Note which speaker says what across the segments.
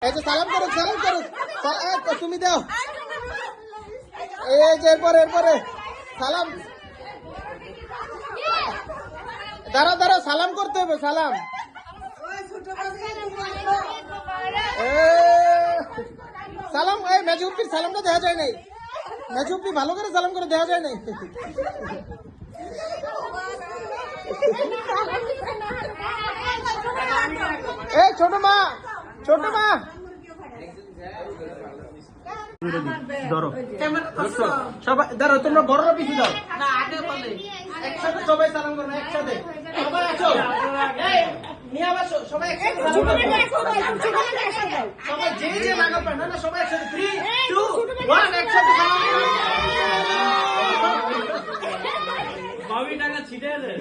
Speaker 1: এই যে সালাম করো তুমি দাও। এই যে এরপরে সালাম, দাঁড়াও সালাম করতে হবে, সালাম। সালাম, এই মেজুপির সালামটা দেখা যায় নাই। মেজুপি ভালো করে সালাম করে দেখা যায় নাই। এই ছোট মা ধরো সবাই, ধরো তোমরা বড়রা পিছু দাও। একসাথে সবাই সালাম করো, একসাথে সবাই আসো, নিয়ে আসো সবাই একসাথে সালাম করো। সবাই যে লাগা পায় না সবাই একসাথে 3, 2, 1 একসাথে সালাম করো।
Speaker 2: বাবি টাকা ছিটে দে।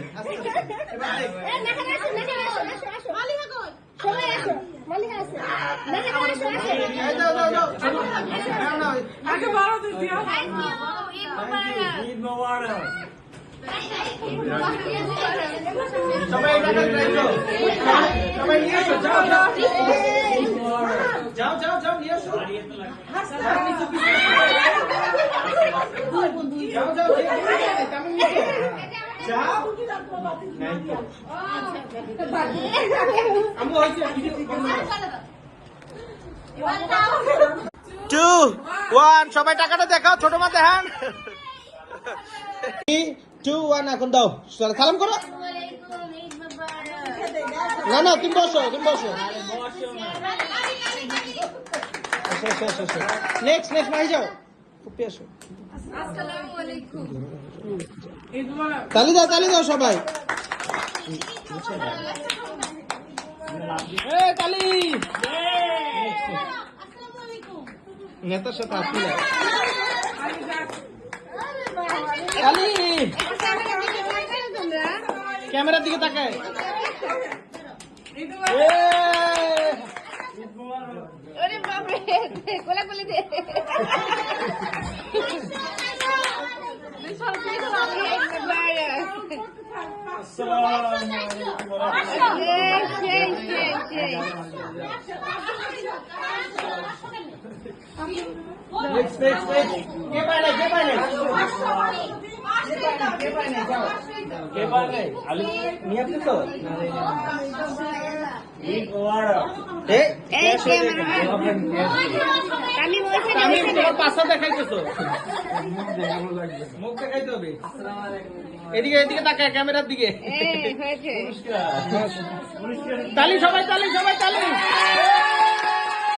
Speaker 1: সবাই টাকাটা দেখাও, ছোট মা দেখান। 3, 2, 1 এখন দাও, সালাম করো। না তুমি বসো নেক্সট মাই যাও, আসো। তালি দাও সবাই। তালি নেতার সাথে আসি না। তালি ক্যামেরার দিকে তাকায়।
Speaker 3: কোলাকুলি দে।
Speaker 1: পাশা দেখাইতেছো, মুখ দেখাইতে হবে। এদিকে তাকায় ক্যামেরার দিকে। তালি সবাই তালি।